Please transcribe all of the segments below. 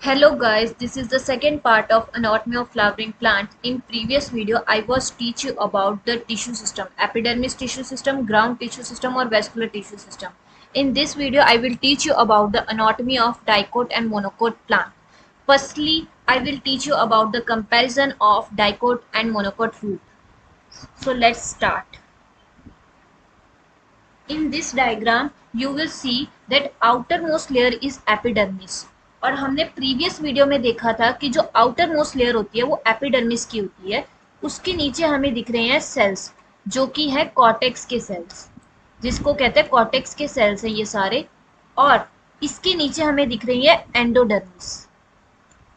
Hello guys, this is the second part of anatomy of flowering plant. In previous video, I was teach you about the tissue system, epidermis tissue system, ground tissue system or vascular tissue system. In this video, I will teach you about the anatomy of dicot and monocot plant. Firstly, I will teach you about the comparison of dicot and monocot root. So let's start. In this diagram you will see that outermost layer is epidermis और हमने previous video में देखा था कि जो outer most layer होती है वो एपिडर्मिस की होती है। उसके नीचे हमें दिख रहे हैं सेल्स जो कि है कॉर्टेक्स के सेल्स, जिसको कहते हैं कॉर्टेक्स के सेल्स हैं ये सारे। और इसके नीचे हमें दिख रही है एंडोडर्मिस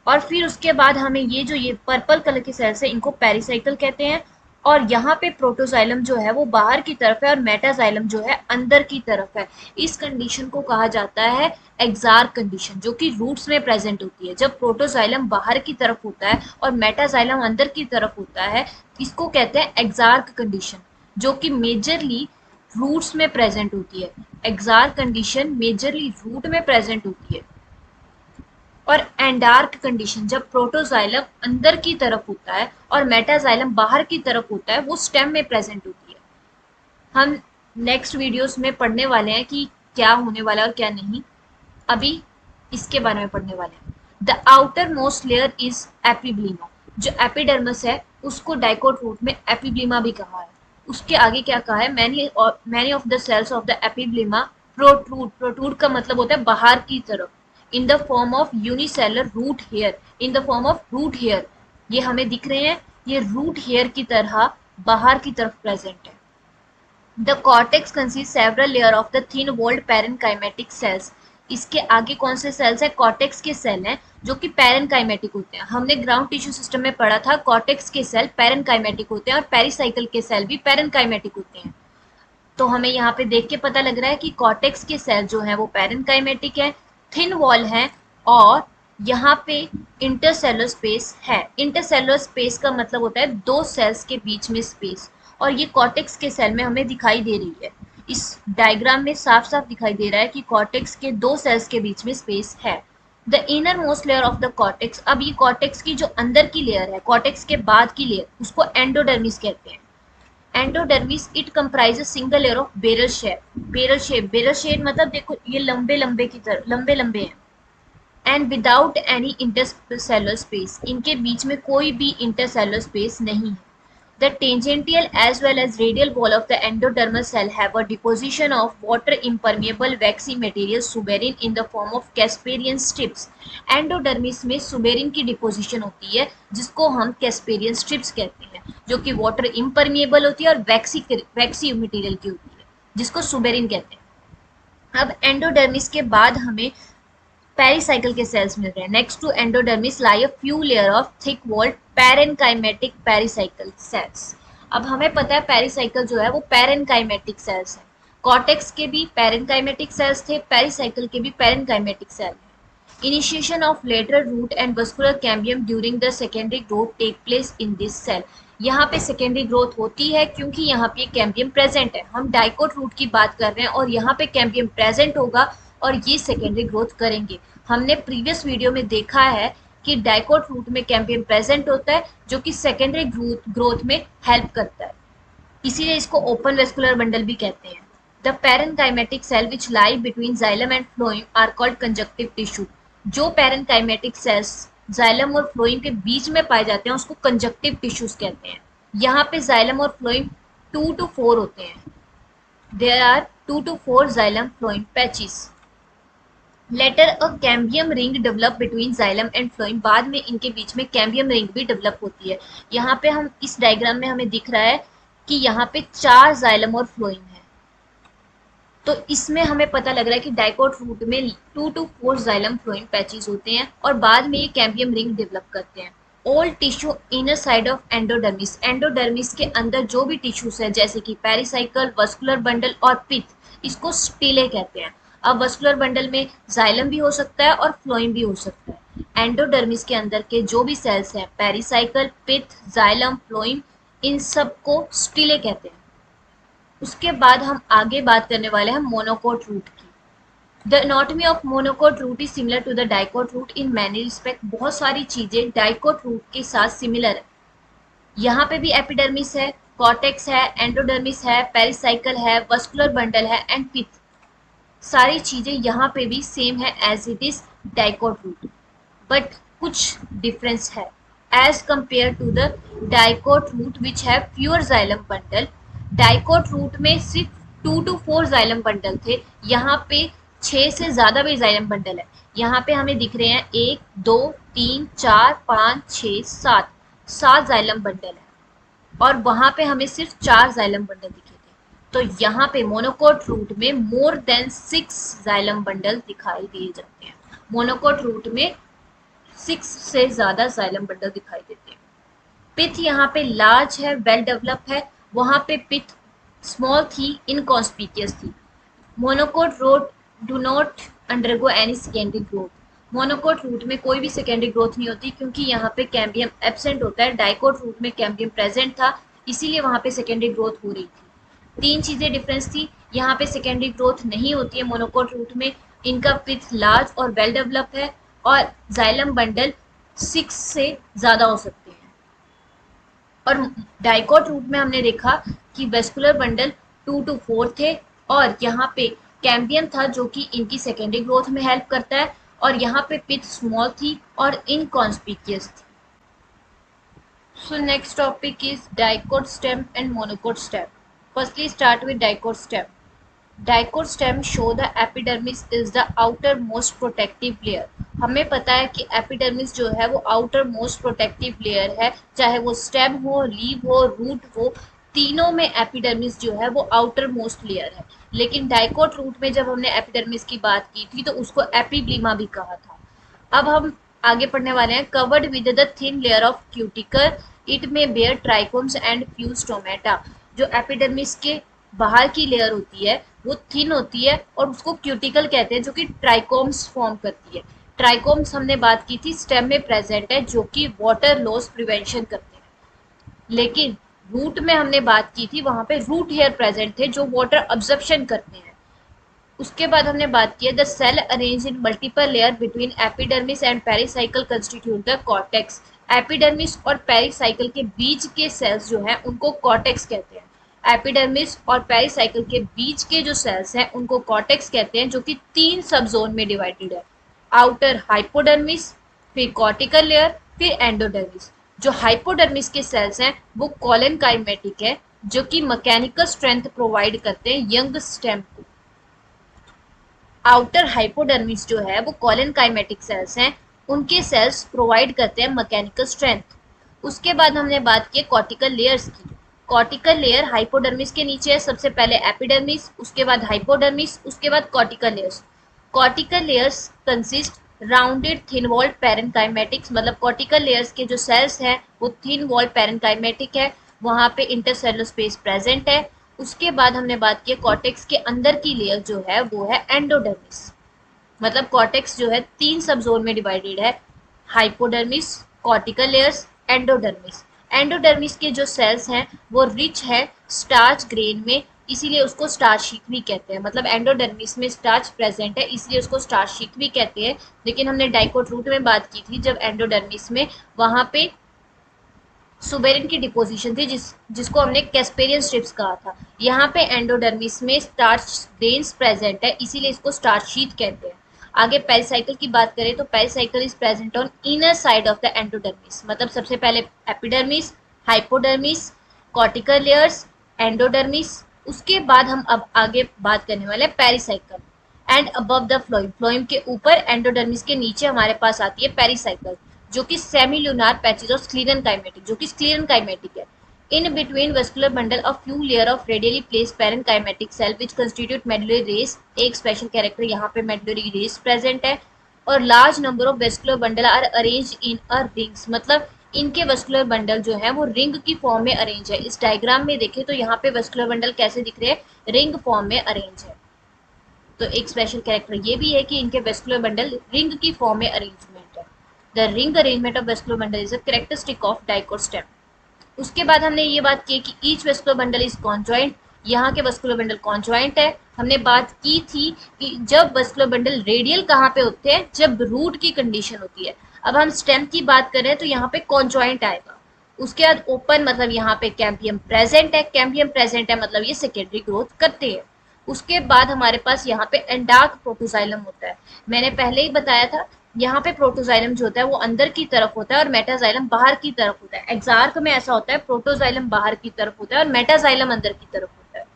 और फिर उसके बाद हमें ये पर्पल कलर के सेल्स है इनको पेरिसाइकल कहते हैं। और यहाँ पे प्रोटोजाइलम जो है वो बाहर की तरफ है और मेटाजाइलम जो है अंदर की तरफ है। इस कंडीशन को कहा जाता है एक्सार्क कंडीशन, जो कि रूट्स में प्रेजेंट होती है। जब प्रोटोजाइलम बाहर की तरफ होता है और मेटाजाइलम अंदर की तरफ होता है, इसको कहते हैं एक्सार्क कंडीशन, जो कि मेजरली रूट्स में प्रेजेंट होती है। एक्सार्क कंडीशन मेजरली रूट में प्रेजेंट होती है। और एंडार्क कंडीशन, जब प्रोटोजाइलम अंदर की तरफ होता है और मेटाजाइलम बाहर की तरफ होता है, वो स्टेम में प्रेजेंट होती है। हम नेक्स्ट वीडियोस में पढ़ने वाले हैं कि क्या होने वाला है और क्या नहीं। अभी इसके बारे में पढ़ने वाले हैं। The outermost layer is epiblema. जो एपिडर्मिस है उसको डाइकोट रूट में एपिब्लीमा भी कहा है। उसके आगे क्या कहा है, many of the cells of the epiblema protrude. Protrude का मतलब होता है बाहर की तरफ। In the form of unicellular root hair, in the form of root hair. ये हमें दिख रहे हैं, ये रूट हेयर की तरह बाहर की तरफ प्रेजेंट है। The cortex consist several layer of the thin walled parenchymatic cells. इसके आगे कौन से सेल्स है, कॉर्टेक्स के सेल हैं जो कि पैरेनकाइमेटिक होते हैं। हमने ग्राउंड टिश्यू सिस्टम में पढ़ा था कॉर्टेक्स के सेल पैरेनकाइमेटिक होते हैं और पेरिसाइकल के सेल भी पैरेनकाइमेटिक होते हैं। तो हमें यहाँ पे देख के पता लग रहा है कि कॉर्टेक्स के सेल जो है वो पैरेनकाइमेटिक है, थिन वॉल है और यहाँ पे इंटरसेलुलर स्पेस है। इंटरसेलुलर स्पेस का मतलब होता है दो सेल्स के बीच में स्पेस, और ये कॉर्टेक्स के सेल में हमें दिखाई दे रही है। इस डायग्राम में साफ साफ दिखाई दे रहा है कि कॉर्टेक्स के दो सेल्स के बीच में स्पेस है। The inner most layer of the cortex, अब ये कॉर्टेक्स की जो अंदर की लेयर है, कॉर्टेक्स के बाद की लेयर, उसको एंडोडर्मिस कहते हैं। Endodermis it comprises single layer of barrel shape. Barrel shape मतलब देखो ये लंबे लंबे की तरह लंबे लंबे हैं। And without any intercellular space, इनके बीच में कोई भी इंटरसेलुलर स्पेस नहीं है। The tangential as well as radial wall of the endodermal cell have a deposition of water impermeable waxy material suberin in the form of casparian strips. Endodermis में suberin की deposition होती है जिसको हम Casparian strips कहते हैं, जो कि वाटर इम्परमिएबल होती है और वैक्सी मटेरियल की होती है, जिसको सुबेरिन कहते हैं। अब एंडोडर्मिस के बाद हमें पेरिसाइकल के सेल्स मिल रहे हैं। Next to endodermis lie a few layer of thick walled parenchymatic pericycle cells. अब हमें पता है पेरिसाइकल जो है वो पैरेनकाइमेटिक सेल्स है। कॉर्टेक्स के भी पैरेनकाइमेटिक सेल्स थे, पेरिसाइकल के भी पैरेनकाइमेटिक सेल है। Initiation of lateral root and vascular cambium during the secondary growth take place in this cell. यहाँ पे सेकेंडरी ग्रोथ होती है क्योंकि यहाँ पे कैम्बियम प्रेजेंट है। हम डाइकोट रूट की बात कर रहे हैं और यहाँ पे कैम्बियम प्रेजेंट होगा और ये सेकेंडरी ग्रोथ करेंगे। हमने प्रीवियस वीडियो में देखा है कि डाइकोट रूट में कैम्बियम प्रेजेंट होता है जो कि सेकेंडरी ग्रोथ में हेल्प करता है, इसीलिए इसको ओपन वेस्कुलर बंडल भी कहते हैं। The parenchymatic cell which lie between xylem and phloem are called conjunctive tissue. जो पैरेनकाइमेटिक सेल्स जाइलम और फ्लोएम के बीच में पाए जाते हैं उसको कंजक्टिव टिश्यूज कहते हैं। यहाँ पे जाइलम और फ्लोएम 2 to 4 होते हैं। There are 2 to 4 xylem phloem patches. Later a cambium ring develop between xylem and phloem. बाद में इनके बीच में कैम्बियम रिंग भी डेवलप होती है। यहाँ पे हम इस डायग्राम में हमें दिख रहा है कि यहाँ पे 4 जाइलम और फ्लोएम है, तो इसमें हमें पता लग रहा है कि डाइकोट रूट में 2 to 4 जाइलम फ्लोएम पैचेस होते हैं और बाद में ये कैम्बियम रिंग डेवलप करते हैं। All tissue inner side of endodermis. Endodermis के अंदर जो भी टिश्यूज है जैसे कि पेरिसाइकल, वस्कुलर बंडल और पिथ, इसको स्टिले कहते हैं। अब वस्कुलर बंडल में जाइलम भी हो सकता है और फ्लोएम भी हो सकता है। एंडोडर्मिस के अंदर के जो भी सेल्स हैं, पेरिसाइकल, पिथ, जाइलम, फ्लोएम, इन सबको स्टिले कहते हैं। उसके बाद हम आगे बात करने वाले हैं मोनोकोट रूट की। The anatomy of monocot root is similar to the dicot root in many respect. बहुत सारी चीजें डाइकोट रूट के साथ सिमिलर है। यहाँ पे भी एपिडर्मिस है, कॉर्टेक्स है, एंडोडर्मिस है, पेरिसाइकल है, वस्कुलर बंडल है एंड पिथ। सारी चीजें यहाँ पे भी सेम है as it is dicot root, but कुछ डिफरेंस है as compare to the dicot root which है pure xylem bundle. Dicot root में सिर्फ 2 to 4 जाइलम बंडल थे, यहाँ पे 6 से ज्यादा भी जाइलम बंडल है। यहाँ पे हमें दिख रहे हैं 1 2 3 4 5 6 7 7 जाइलम बंडल है, और वहां पे हमें सिर्फ 4 जाइलम बंडल दिखे थे। तो यहाँ पे मोनोकोट रूट में मोर देन 6 जाइलम बंडल दिखाई दिए जाते हैं। मोनोकोट रूट में 6 से ज्यादा जाइलम बंडल दिखाई देते हैं। पिथ यहाँ पे लार्ज है, वेल डेवलप है, वहां पे पिथ स्मॉल थी, इनकॉन्स्पिशियस थी। Monocot root do not undergo any secondary growth. Monocot root में कोई भी सेकेंडरी ग्रोथ नहीं होती क्योंकि यहाँ पे कैम्बियम एब्सेंट होता है। डाइकोट रूट में कैम्बियम प्रेजेंट था, इसीलिए वहां पे सेकेंडरी ग्रोथ हो रही थी। 3 चीजें डिफरेंस थी। यहाँ पे सेकेंडरी ग्रोथ नहीं होती है मोनोकोट रूट में, इनका पिथ लार्ज और वेल डेवलप है, और जाइलम बंडल 6 से ज्यादा हो सकते हैं। और डाइकोट रूट में हमने देखा कि वेस्कुलर बंडल 2 to 4 थे, और यहाँ पे कैम्बियम था जो कि इनकी सेकेंडरी ग्रोथ में हेल्प करता है, और यहाँ पे पिथ स्मॉल थी और इनकॉन्स्पिशियस थी। सो next topic is dicot stem and monocot stem. Firstly start with dicot stem. Dicot stem show the epidermis is the outer most protective layer. हमें पता है कि एपिडर्मिस जो है वो आउटर मोस्ट प्रोटेक्टिव लेयर है, चाहे वो स्टेम हो, लीव हो, रूट हो, तीनों में एपिडर्मिस जो है वो आउटर मोस्ट लेयर है। लेकिन डाइकोट रूट में जब हमने एपिडर्मिस की बात की थी तो उसको एपिग्लिमा भी कहा था। अब हम आगे पढ़ने वाले हैं। Covered with the thin layer of cuticle, it may bear trichomes and few stomata. जो एपिडर्मिस के बाहर की लेयर होती है वो थिन होती है और उसको क्यूटिकल कहते हैं, जो कि ट्राइकोम्स फॉर्म करती है। ट्राइकोम्स हमने बात की थी स्टेम में प्रेजेंट है, जो कि वाटर लॉस प्रिवेंशन करते हैं। लेकिन रूट में हमने बात की थी, वहां पे रूट हेयर प्रेजेंट थे जो वाटर अब्जॉर्प्शन करते हैं। उसके बाद हमने बात की है the cell arrange in multiple layer between epidermis and pericycle constitute the cortex. Epidermis और पेरिसाइकल के बीच के सेल्स जो हैं उनको कॉर्टेक्स कहते हैं। एपिडर्मिस और पेरिसाइकल के बीच के जो सेल्स हैं उनको कॉर्टेक्स कहते हैं, जो कि 3 सब जोन में डिवाइडेड है। आउटर हाइपोडर्मिस, फिर कॉर्टिकल लेयर, फिर एंडोडर्मिस। जो हाइपोडर्मिस के सेल्स हैं वो कॉलन काइमेटिक है, जो कि मैकेनिकल स्ट्रेंथ प्रोवाइड करते हैं यंग स्टेम को। आउटर हाइपोडर्मिस जो है वो कॉलन काइमेटिक सेल्स हैं, उनके सेल्स प्रोवाइड करते हैं मैकेनिकल स्ट्रेंथ। उसके बाद हमने बात की कॉर्टिकल लेयर्स की। कॉर्टिकल लेयर हाइपोडर्मिस के नीचे है, सबसे पहले एपिडर्मिस, उसके बाद हाइपोडर्मिस, उसके बाद cortical layers. Cortical layers consist rounded thin walled parenchymatics, मतलब कॉर्टिकल लेयर्स के जो सेल्स हैं वो थिन वॉल्ड पैरेनकाइमेटिक है, वहां पे इंटरसेलुलर स्पेस प्रेजेंट है। उसके बाद हमने बात की कॉर्टेक्स के अंदर की लेयर जो है वो है एंडोडर्मिस। मतलब कॉर्टेक्स जो है 3 सब जोन में डिवाइडेड है, hypodermis, cortical layers, endodermis. Endodermis के जो सेल्स हैं वो रिच है स्टार्च ग्रेन में, इसीलिए उसको स्टार्च शीट भी कहते हैं। मतलब एंडोडर्मिस में स्टार्च प्रेजेंट है, इसलिए उसको स्टार्च शीट भी कहते हैं। लेकिन हमने डाइकोट रूट में बात की थी जब एंडोडर्मिस में, वहां पे सुबेरिन की डिपोजिशन थी जिसको हमने कैस्पेरियन स्ट्रिप्स कहा था। यहाँ पे एंडोडर्मिस में स्टार्च ग्रेन्स प्रेजेंट है, इसीलिए इसको स्टार्च शीट कहते हैं। आगे पेरिसाइकल की बात करें तो pericycle is present on inner side of the endodermis. मतलब सबसे पहले epidermis, hypodermis, cortical layers, endodermis. उसके बाद हम अब आगे बात करने वाले हैं pericycle and above the phloem. Phloem के ऊपर एंडोडर्मिस के नीचे हमारे पास आती है पेरिसाइकल, जो कि सेमील्यूनार पैचेज ऑफ स्क्लीरन काइमेटिक, जो कि स्क्लीरन काइमेटिक है। In between vascular bundle of few layer of radially placed parenchymatic cell which constitute medullary rays. एक स्पेशल कैरेक्टर यहाँ पे मेडुलरी रेस प्रेजेंट है। और large number of vascular bundle are arrange in a rings. मतलब इनके vascular bundle जो है वो रिंग की फॉर्म में अरेंज है। इस डायग्राम में देखें तो यहाँ पे वेस्कुलर बंडल कैसे दिख रहे हैं, रिंग फॉर्म में अरेंज है। तो एक स्पेशल कैरेक्टर ये भी है कि इनके वेस्कुलर बंडल रिंग की फॉर्म में अरेंजमेंट है। The ring arrangement of vascular bundle is a characteristic of dicot stem. उसके बाद हमने ये बात की कि each vascular bundle is conjoint. यहाँ के वेस्कुलर बंडल कॉन्जॉइंट है, हमने बात की थी कि जब वस्कुलर बंडल रेडियल कहाँ पे होते हैं, जब रूट की कंडीशन होती है। अब हम स्टेम की बात करें तो यहाँ पे कॉन्जॉइंट आएगा। उसके बाद ओपन मतलब यहाँ पे कैम्बियम प्रेजेंट है, कैम्बियम प्रेजेंट है मतलब ये सेकेंडरी ग्रोथ करते हैं। उसके बाद हमारे पास यहाँ पे एंडार्क प्रोटोजाइलम होता है। मैंने पहले ही बताया था, यहाँ पे प्रोटोजाइलम जो होता है वो अंदर की तरफ होता है और मेटाजाइलम बाहर की तरफ होता है। एक्सार्क में ऐसा होता है, प्रोटोजाइलम बाहर की तरफ होता है और मेटाजाइलम अंदर की तरफ होता है।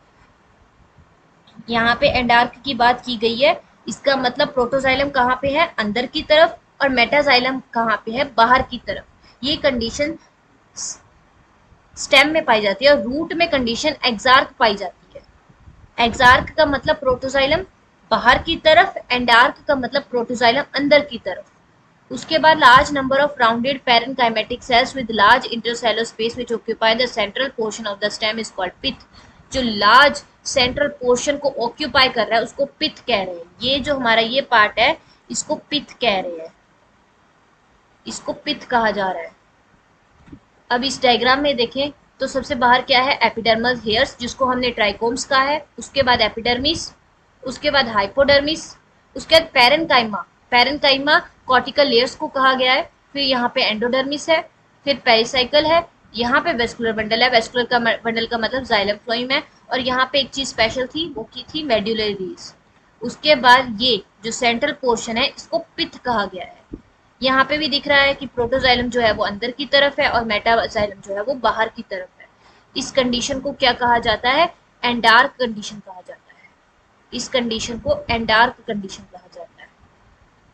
यहाँ पे एंडार्क की बात की गई है, इसका मतलब प्रोटोजाइलम कहाँ पे है, अंदर की तरफ, और मेटाजाइलम कहाँ पे है, बाहर की तरफ। ये कंडीशन स्टेम में पाई जाती है और रूट में कंडीशन एक्सार्क पाई जाती है। एक्सार्क का मतलब प्रोटोजाइलम बाहर की तरफ, एंडार्क का मतलब प्रोटोजाइलम अंदर की तरफ। उसके बाद large number of rounded parenchymatic cells with large intercellular space which occupy the central portion of the stem is called pith. जो लार्ज सेंट्रल पोर्शन को ऑक्यूपाई कर रहा है उसको पिथ कह रहे हैं। ये जो हमारा ये पार्ट है इसको पिथ कह रहे हैं, इसको पिथ कहा जा रहा है। अब इस डायग्राम में देखें तो सबसे बाहर क्या है, एपिडर्मल हेयर्स जिसको हमने ट्राइकोम्स कहा है। उसके बाद एपिडर्मिस, उसके बाद हाइपोडर्मिस, उसके बाद पैरेनकाइमा। पैरेनकाइमा कॉर्टिकल लेयर्स को कहा गया है। फिर यहाँ पे एंडोडर्मिस है, फिर पेरिसाइकल है, यहाँ पे वेस्कुलर बंडल है। वेस्कुलर का बंडल का मतलब जाइलम फ्लोएम है। और यहाँ पे एक चीज स्पेशल थी, वो की थी मेडुलरी रीज। उसके बाद ये जो सेंट्रल पोर्शन है इसको पिथ कहा गया है। यहाँ पे भी दिख रहा है कि प्रोटोजाइलम जो है वो अंदर की तरफ है और मेटाजाइलम जो है वो बाहर की तरफ है। इस कंडीशन को क्या कहा जाता है, एंडार्क कंडीशन कहा जाता है। इस कंडीशन को एंडार्क कंडीशन कहा जाता है।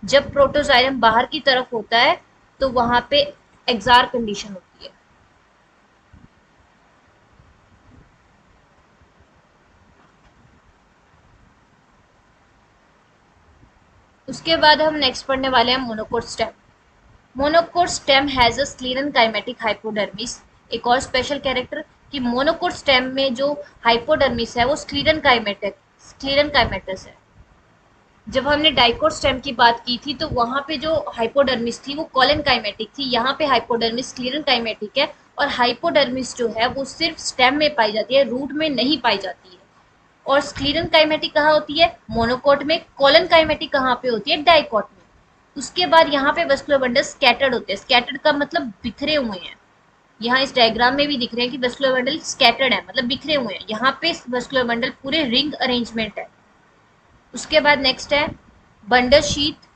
जब प्रोटोजाइलम बाहर की तरफ होता है तो वहां पे एक्सार्क कंडीशन होती है। उसके बाद हम नेक्स्ट पढ़ने वाले हैं monocot stem. Monocot stem has a sclerenchymatic hypodermis. एक और स्पेशल कैरेक्टर कि मोनोकोट स्टेम में जो हाइपोडर्मिस है वो स्क्लेरेनकाइमेटस है। जब हमने डाइकोट स्टेम की बात की थी तो वहां पे जो हाइपोडर्मिस थी वो कॉलेनकाइमेटिक थी। यहाँ पे हाइपोडर्मिस स्क्लेरेनकाइमेटिक है और हाइपोडर्मिस जो है वो सिर्फ स्टेम में पाई जाती है, रूट में नहीं पाई जाती है। और स्क्लेरेनकाइमेटिक कहाँ होती है, मोनोकोट में। कॉलेनकाइमेटिक कहाँ पे होती है, डाइकोट में। उसके बाद यहाँ पे वेस्कुलर बंडल स्कैटर्ड होते हैं। स्कैटर्ड का मतलब बिखरे हुए हैं। यहाँ इस डायग्राम में भी दिख रहे हैं कि वेस्कुलर बंडल स्कैटर्ड है मतलब बिखरे हुए हैं। यहाँ पे वेस्कुलर बंडल पूरे रिंग अरेंजमेंट है। उसके बाद नेक्स्ट है bundle sheath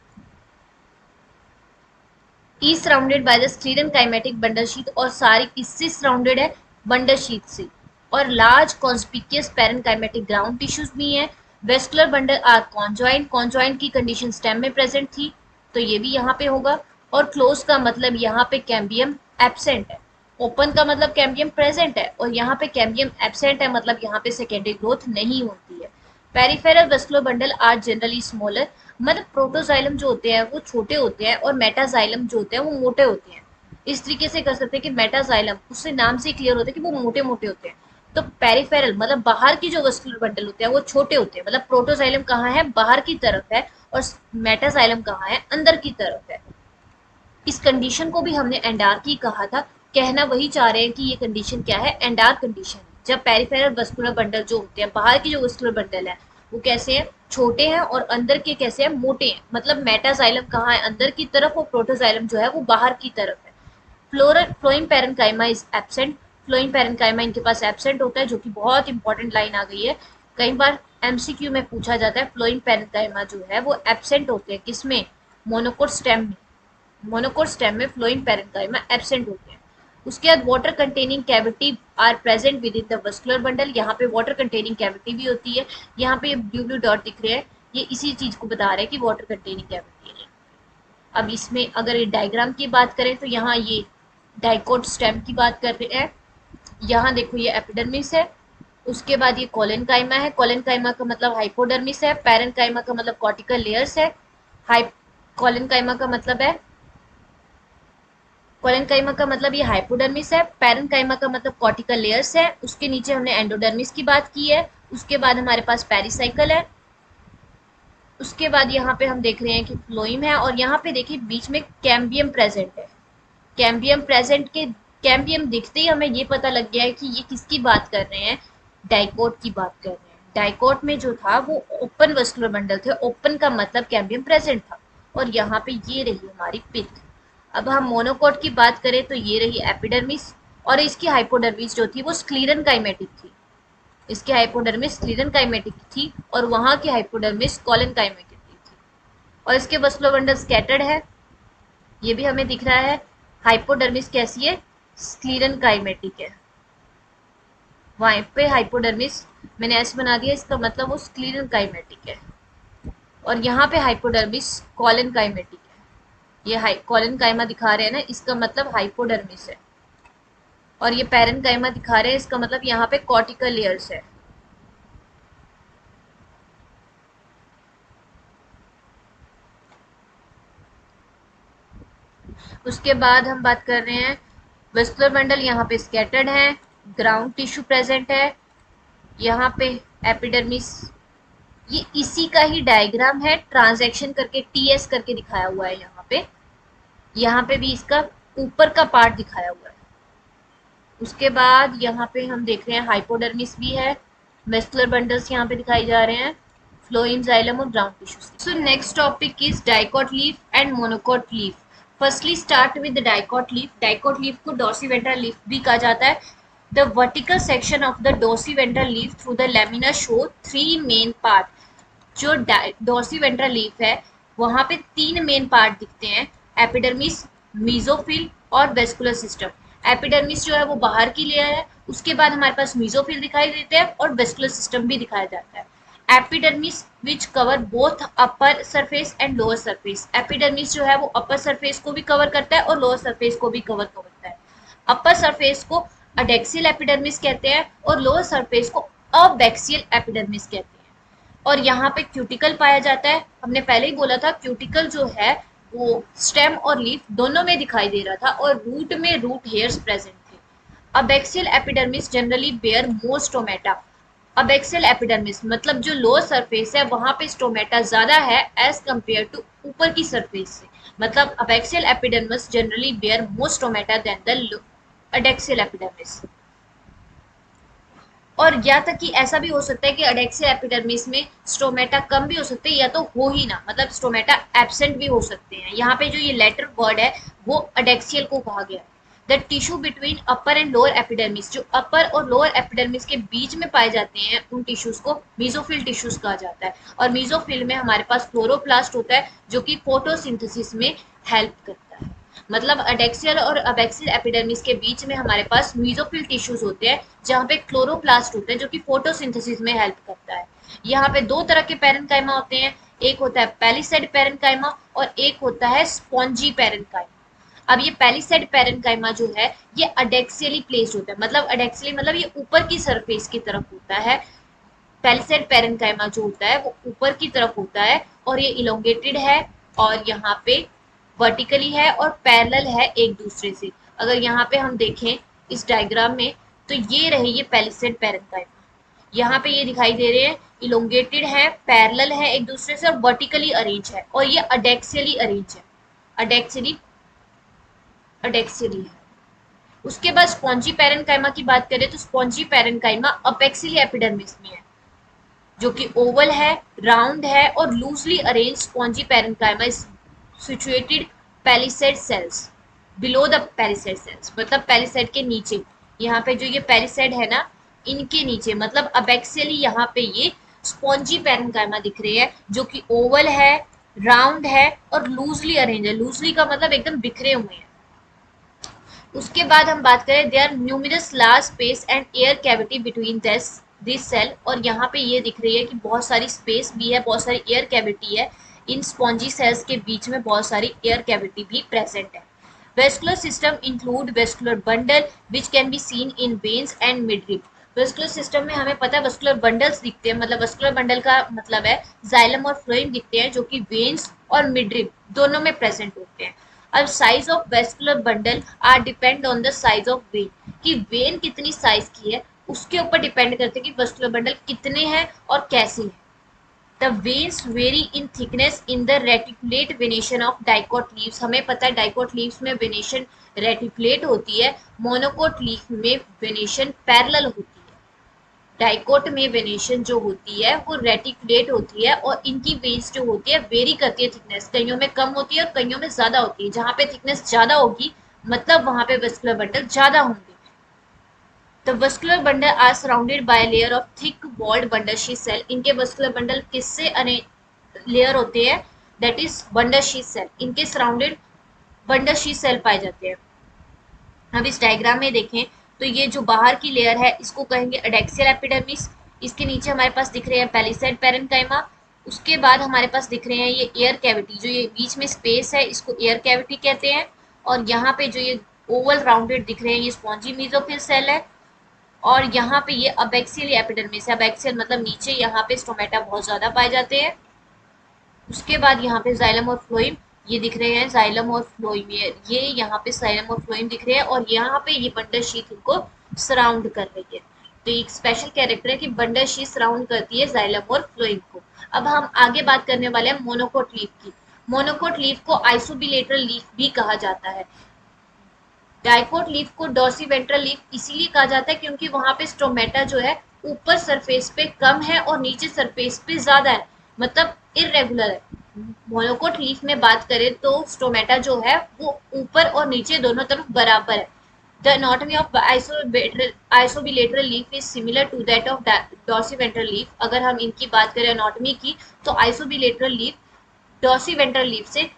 is surrounded by the sclerenchymatic bundle sheath, और सारी किससे सराउंडेड है, बंडल शीथ से। और large conspicuous parenchymatic ground tissues भी हैं। Vascular bundle are conjoint. Conjoint की कंडीशन स्टेम में प्रेजेंट थी तो ये भी यहाँ पे होगा। और क्लोज का मतलब यहाँ पे कैम्बियम एब्सेंट है। ओपन का मतलब कैम्बियम प्रेजेंट है और यहाँ पे कैम्बियम एब्सेंट है मतलब यहाँ पे सेकेंडरी ग्रोथ नहीं होती है। Peripheral vascular bundle are generally smaller. मतलब प्रोटोजाइलम जो होते हैं वो छोटे होते हैं और मेटाजाइलम जो होते हैं वो मोटे होते हैं। इस तरीके से कर सकते हैं कि मेटाजाइलम, उससे नाम से क्लियर होता है कि वो मोटे मोटे होते हैं। तो पेरिफेरल मतलब बाहर की जो वेस्कुलर बंडल होते हैं वो छोटे होते हैं। मतलब प्रोटोजाइलम कहाँ है, बाहर की तरफ है, और मेटाजाइलम कहाँ है, अंदर की तरफ है। इस कंडीशन को भी हमने एंडार्की कहा था। कहना वही चाह रहे हैं कि ये कंडीशन क्या है, एंडार्क कंडीशन। जब पेरिफेरल वेस्कुलर बंडल जो होते हैं, बाहर की जो वेस्कुलर बंडल है वो कैसे हैं, छोटे हैं, और अंदर के कैसे हैं, मोटे हैं। मतलब मेटाजाइलम कहाँ है, अंदर की तरफ, और प्रोटोजाइलम जो है वो बाहर की तरफ है। Phloem parenchyma is absent. Phloem parenchyma इनके पास एब्सेंट होता है, जो कि बहुत इंपॉर्टेंट लाइन आ गई है। कई बार एमसीक्यू में पूछा जाता है फ्लोइंग पैरेनकाइमा जो है वो एब्सेंट होते हैं, किसमें, मोनोकोट स्टेम में। मोनोकोट स्टेम में फ्लोइंग पैरेनकाइमा एब्सेंट होते हैं। उसके बाद water containing cavity are present within the vascular bundle. यहाँ पे वाटर कंटेनिंग कैविटी भी होती है। यहाँ पे ब्लू ब्लू डॉट दिख रहे हैं, ये इसी चीज को बता रहे हैं कि वाटर कंटेनिंग कैविटी है। अब इसमें अगर डायग्राम की बात करें तो यहाँ ये डाइकोट स्टेम की बात कर रहे हैं। यहाँ देखो ये एपिडर्मिस है। उसके बाद ये कॉलेनकाइमा है। कॉलेनकाइमा का मतलब हाइपोडर्मिस है। पैरेनकाइमा का मतलब कॉर्टिकल लेयर्स है। कॉलेनकाइमा का मतलब है, कॉलेनकाइमा का मतलब ये हाइपोडर्मिस है। पैरेनकाइमा का मतलब कॉर्टिकल लेयर्स है। उसके नीचे हमने एंडोडर्मिस की बात की है। उसके बाद हमारे पास पेरिसाइकल है। उसके बाद यहाँ पे हम देख रहे हैं कि फ्लोइम है, और यहाँ पे देखिए बीच में कैम्बियम प्रेजेंट है। कैम्बियम प्रेजेंट के कैम्बियम दिखते ही हमें ये पता लग गया है कि ये किसकी बात कर रहे हैं, डाइकोट की बात कर रहे हैं। डाइकोट में जो था वो ओपन वेस्कुलर बंडल थे। ओपन का मतलब कैम्बियम प्रेजेंट था। और यहाँ पे ये रही हमारी पिथ। अब हम मोनोकोट की बात करें तो ये रही एपिडर्मिस, और इसकी हाइपोडर्मिस जो थी वो स्क्लीरन काइमेटिक थी। इसकी हाइपोडर्मिस स्क्लीरन काइमेटिक थी और वहां की हाइपोडर्मिस कॉलन काइमेटिक थी। और इसके वेस्कुलर बंडल स्कैटर्ड है, ये भी हमें दिख रहा है। हाइपोडर्मिस कैसी है? स्क्लीरन काइमेटिक है। वहां पे हाइपोडर्मिस मैंने ऐसे बना दिया, इसका मतलब वो स्क्लीरन काइमेटिक है। और यहाँ पे हाइपोडर्मिस कॉलन काइमेटिक है। ये कॉलन काइमा दिखा रहे हैं ना, इसका मतलब हाइपोडर्मिस है। और ये पैरन काइमा दिखा रहे हैं, इसका मतलब यहाँ पे कॉर्टिकल लेयर्स है। उसके बाद हम बात कर रहे हैं वेस्कुलर बंडल, यहाँ पे स्कैटर्ड है, ग्राउंड टिश्यू प्रेजेंट है। यहाँ पे एपिडर्मिस, ये इसी का ही डायग्राम है, ट्रांजैक्शन करके टीएस करके दिखाया हुआ है यहाँ पे भी इसका ऊपर का पार्ट दिखाया हुआ है। उसके बाद यहाँ पे हम देख रहे हैं हाइपोडर्मिस भी है, वेस्कुलर बंडल्स यहाँ पे दिखाई जा रहे हैं, फ्लोएम, जाइलम और ground tissue. So next topic is dicot leaf and monocot leaf. Firstly start with dicot leaf. Dicot leaf को डॉर्सीवेंट्रल लीफ भी कहा जाता है। The vertical section of the dorsiventral leaf through the lamina show three main part. जो dorsiventral leaf है वहां पे तीन मेन पार्ट दिखते हैं, एपिडर्मिस, मीजोफिल और वेस्कुलर सिस्टम। एपिडर्मिस जो है वो बाहर की लेयर है, उसके बाद हमारे पास मीजोफिल दिखाई देते हैं और वेस्कुलर सिस्टम भी दिखाया जाता है। Epidermis which cover both upper surface and lower surface. Epidermis जो है वो अपर सरफेस को भी कवर करता है और लोअर सरफेस को भी कवर करता है। अपर सरफेस को अडेक्सियल एपिडर्मिस कहते हैं और लोअर सरफेस को अबैक्सियल एपिडर्मिस कहते हैं। और यहाँ पे क्यूटिकल पाया जाता है। हमने पहले ही बोला था क्यूटिकल जो है वो स्टेम और लीफ दोनों में दिखाई दे रहा था, और रूट में रूट हेयर्स प्रेजेंट थे। Abaxial epidermis generally bear more stomata. Abaxial epidermis मतलब जो लोअर सरफेस है वहां पे स्टोमेटा ज्यादा है एज कंपेयर टू ऊपर की सरफेस से। मतलब abaxial epidermis generally bear more stomata than the adaxial epidermis. और या तक कि ऐसा भी हो सकता है कि अडेक्सियल एपिडर्मिस में स्टोमेटा कम भी हो सकते हैं या तो हो ही ना, मतलब स्टोमेटा एब्सेंट भी हो सकते हैं। यहाँ पे जो ये लेटर वर्ड है वो अडेक्सियल को कहा गया है। The tissue between upper and lower epidermis, जो अपर और लोअर एपिडर्मिस के बीच में पाए जाते हैं उन टिश्यूज को मीजोफिल टिश्यूज कहा जाता है। और मीजोफिल में हमारे पास क्लोरोप्लास्ट होता है जो कि फोटोसिंथेसिस में हेल्प करता है। मतलब अडेक्सियल और अबैक्सियल एपिडर्मिस के बीच में हमारे पास मीजोफिल टिश्यूज होते हैं जहाँ पे क्लोरोप्लास्ट होते हैं जो कि फोटोसिंथेसिस में हेल्प करता है। यहाँ पे दो तरह के पैरेन्काइमा होते हैं, एक होता है पैलिसेड पैरेन्काइमा और एक होता है स्पॉन्जी पैरेन्काइमा। अब ये पैलिसेड पैरेन्काइमा जो है ये अडेक्सियली प्लेस्ड होता है, मतलब अडेक्सियली मतलब ये ऊपर की सरफेस की तरफ होता है। पैलिसेड पैरेन्काइमा जो होता है वो ऊपर की तरफ होता है और ये इलोंगेटेड है और यहाँ पे वर्टिकली है और पैरेलल है एक दूसरे से। अगर यहाँ पे हम देखें इस डायग्राम में तो ये रहे ये पैलिसेड पैरेन्काइमा, यहाँ पे ये दिखाई दे रहे हैं, इलोंगेटेड है, पैरेलल है एक दूसरे से और वर्टिकली अरेंज है, और ये अडेक्सियली अरेंज है, अडेक्सियली है। उसके बाद स्पॉन्जी पैरेन्काइमा की बात करें तो स्पॉन्जी पैरेन्काइमा अपेक्सिली एपिडर्मिस में है, जो कि ओवल है, राउंड है और loosely arrange. Spongy parenchyma is situated palisade cells below the palisade cells, मतलब पैलिसेड के नीचे। यहाँ पे जो ये पैलिसेड है ना इनके नीचे, मतलब अबैक्सियली यहाँ पे ये स्पॉन्जी पैरेन्काइमा दिख रहे हैं जो कि ओवल है, राउंड है और लूजली अरेंज है। लूजली का मतलब एकदम बिखरे हुए हैं। उसके बाद हम बात करें there numerous large space and air cavity between this cell, और यहाँ पे ये दिख रही है कि बहुत सारी स्पेस भी है, बहुत सारी एयर कैविटी है। इन स्पॉन्जी सेल्स के बीच में बहुत सारी एयर कैविटी भी प्रेजेंट है। Vascular system include vascular bundle which can be seen in veins and midrib. Vascular system में हमें पता है वेस्कुलर बंडल्स दिखते हैं, मतलब वेस्कुलर बंडल का मतलब है जाइलम और फ्लोएम दिखते हैं जो कि वेन्स और मिडरिप दोनों में प्रेजेंट होते हैं। अब size of vascular bundle are depend on the size of vein, कि वेन कितनी साइज की है उसके ऊपर डिपेंड करते हैं कि वेस्कुलर बंडल कितने हैं और कैसे हैं। The veins vary in thickness in the reticulate venation of dicot leaves। हमें पता है डाइकोट लीव्स में वेनेशन रेटिकुलेट होती है, मोनोकोट लीफ में वेनेशन पैरेलल होती है। डाइकोट में वेनेशन जो होती है वो रेटिकुलेट होती है और इनकी वेन्स जो होती है वेरी करती है थिकनेस, कईयों में कम होती है और कईयों में ज्यादा होती है। जहां पे थिकनेस ज्यादा होगी मतलब वहां पे वस्कुलर बंडल ज्यादा होंगे। The vascular bundle are surrounded by layer of thick walled bundle sheath cell. इनके वस्कुलर बंडल किससे लेयर होते हैं, that is bundle sheath cell. इनके सराउंडेड बंडल शीथ सेल पाए जाते हैं। अब इस डायग्राम में देखें तो ये जो बाहर की लेयर है इसको कहेंगे एडेक्सियल एपिडर्मिस। इसके नीचे हमारे पास दिख रहे हैं पैलिसेड पैरेन्काइमा। उसके बाद हमारे पास दिख रहे हैं ये एयर कैविटी, जो ये बीच में स्पेस है इसको एयर कैविटी कहते हैं। और यहाँ पे जो ये ओवल राउंडेड दिख रहे हैं ये स्पॉन्जी मेसोफिल सेल है। और यहाँ पे ये अबैक्सियल एपिडर्मिस है। अबैक्सियल मतलब नीचे, यहाँ पे स्टोमेटा बहुत ज्यादा पाए जाते हैं। उसके बाद यहाँ पे जाइलम और फ्लोइम ये दिख रहे हैं, जाइलम और फ्लोइम, ये यहाँ पे जाइलम और फ्लोइम दिख रहे हैं और यहाँ पे ये बंडल शीथ इनको सराउंड कर रही है। तो एक स्पेशल कैरेक्टर है कि बंडल शीथ सराउंड करती है जाइलम और फ्लोइम को। अब हम आगे बात करने वाले हैं मोनोकोट लीफ की। मोनोकोट लीफ को आइसोबिलेटरल लीफ भी कहा जाता है। डाइकोट लीफ को डॉर्सीवेंट्रल लीफ इसीलिए कहा जाता है क्योंकि वहां पे स्टोमेटा जो है ऊपर सरफेस पे कम है और नीचे सरफेस पे ज्यादा है, मतलब इरेगुलर है। मोनोकोट लीफ में बात करें तो स्टोमेटा जो है वो ऊपर और नीचे दोनों तरफ बराबर है। The anatomy of isobilateral leaf is similar to that of dorsiventral leaf. अगर हम इनकी बात करें एनाटॉमी की तो आइसोबिलेटरल लीफ डॉर्सीवेंट्रल लीफ से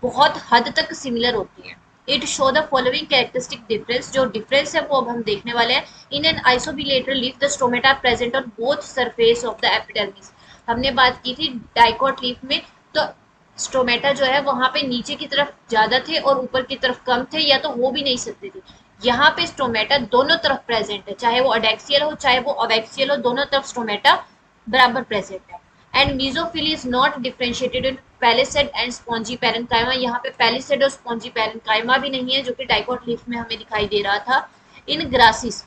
बहुत हद तक सिमिलर होती है। It show the following characteristic difference. जो डिफरेंस है वो अब हम देखने वाले हैं। In an isobilateral leaf the stomata present on both surface of the epidermis. हमने बात की थी डाइकोट लीफ में तो स्टोमेटा जो है वहां पे नीचे की तरफ ज्यादा थे और ऊपर की तरफ कम थे या तो हो भी नहीं सकते थे। यहाँ पे स्टोमेटा दोनों तरफ प्रेजेंट है, चाहे वो अडेक्सियल हो चाहे वो अबैक्सियल हो, दोनों तरफ स्टोमेटा बराबर प्रेजेंट है। And mesophyll is not differentiated in palisade and spongy parenchyma. यहाँ पे पैलिसेड और स्पॉन्जी पैरेन्काइमा भी नहीं है जो कि डाइकोट लीफ में हमें दिखाई दे रहा था। इन ग्रासिस,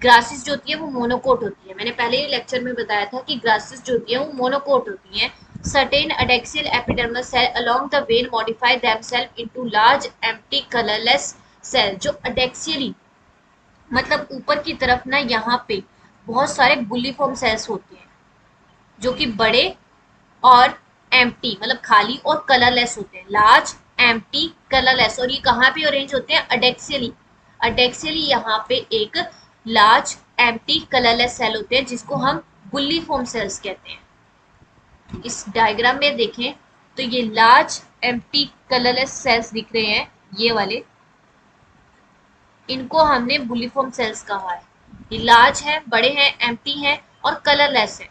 ग्रासिस जो होती है वो मोनोकोट होती है। मैंने पहले ही लेक्चर में बताया था कि ग्रासिस जो होती है वो मोनोकोट होती है। Certain adaxial epidermal cell along the vein modify themselves into large empty colourless cell. जो एडेक्सियली मतलब ऊपर की तरफ ना यहाँ पे बहुत सारे बुलिफॉर्म सेल्स होते हैं जो कि बड़े और एम्प्टी मतलब खाली और कलरलेस होते हैं। Large empty colourless. और ये कहाँ पे अरेंज होते हैं, अडेक्सियली। अडेक्सियली यहाँ पे एक लार्ज एम्प्टी कलरलेस सेल होते हैं जिसको हम बुलिफॉर्म सेल्स कहते हैं। इस डायग्राम में देखें तो ये लार्ज एम्प्टी कलरलेस सेल्स दिख रहे हैं, ये वाले, इनको हमने बुलिफॉर्म सेल्स कहा है। ये लार्ज है, बड़े हैं, एम्प्टी हैं और कलरलेस है।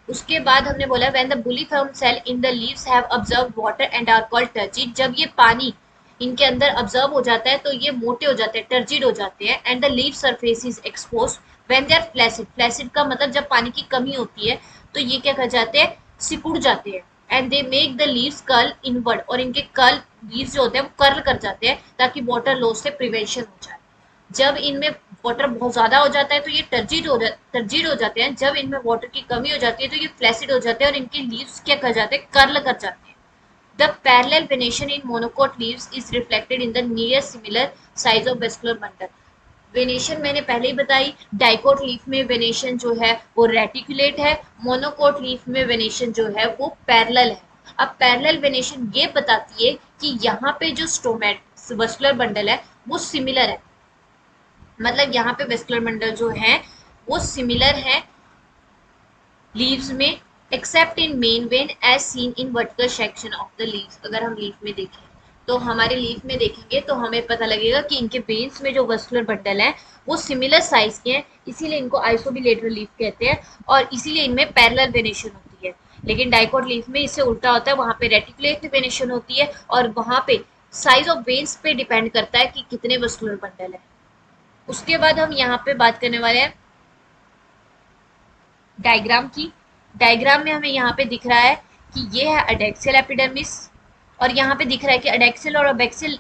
उसके बाद हमने बोला when the bulliform cell in the leaves have observed water and are called turgid. जब ये पानी इनके अंदर ऑब्जर्व हो जाता है तो ये मोटे हो जाते हैं, टर्जिड हो जाते हैं। And the leaf surface is exposed when they are flaccid. Flaccid का मतलब जब पानी की कमी होती है तो ये क्या कर जाते हैं, सिकुड़ जाते हैं। And they make the leaves curl inward. और इनके कर्ल लीव्स जो होते हैं वो कर्ल कर जाते हैं ताकि वाटर लॉस से प्रिवेंशन हो जाए। जब इनमें वाटर बहुत ज्यादा हो जाता है तो ये टर्जिड हो जाते हैं। जब इनमें वाटर की कमी हो जाती है तो ये फ्लैसिड हो जाते हैं और इनके लीव्स क्या कर जाते हैं, कर्ल कर जाते हैं। The parallel venation in monocot leaves is reflected in the near similar size of vascular bundle. Venation मैंने पहले ही बताई, डाइकोट लीफ में वेनेशन जो है वो रेटिकुलेट है, मोनोकोट लीफ में वेनेशन जो है वो पैरेलल है। अब पैरेलल वेनेशन ये बताती है कि यहाँ पे जो स्टोमेट वेस्कुलर बंडल है वो सिमिलर है, मतलब यहाँ पे वेस्कुलर बंडल जो है वो सिमिलर है लीव्स में, except in main vein as seen in vertical section of the leaves. अगर हम लीफ में देखें तो हमारे लीफ में देखेंगे तो हमें पता लगेगा कि इनके वेन्स में जो वेस्कुलर बंडल है वो सिमिलर साइज के हैं, इसीलिए इनको आइसोबिलेटरल लीफ कहते हैं और इसीलिए इनमें पैरेलल वेनेशन होती है। लेकिन डाइकोट लीफ में इससे उल्टा होता है, वहां पे रेटिकुलेट वेनेशन होती है और वहां पे साइज ऑफ वेन्स पे डिपेंड करता है कि कितने वेस्कुलर बंडल है। उसके बाद हम यहाँ पे बात करने वाले हैं डायग्राम की। डायग्राम में हमें यहाँ पे दिख रहा है कि ये है अडेक्सियल एपिडर्मिस और यहाँ पे दिख रहा है कि अडेक्सियल और अबैक्सियल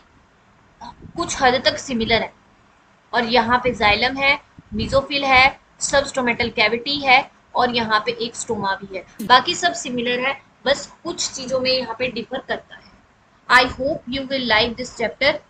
कुछ हद तक सिमिलर है। और यहाँ पे जाइलम है, मेसोफिल है, सबस्टोमेटल कैविटी है और यहाँ पे एक स्टोमा भी है। बाकी सब सिमिलर है, बस कुछ चीजों में यहाँ पे डिफर करता है। I hope you will like this chapter.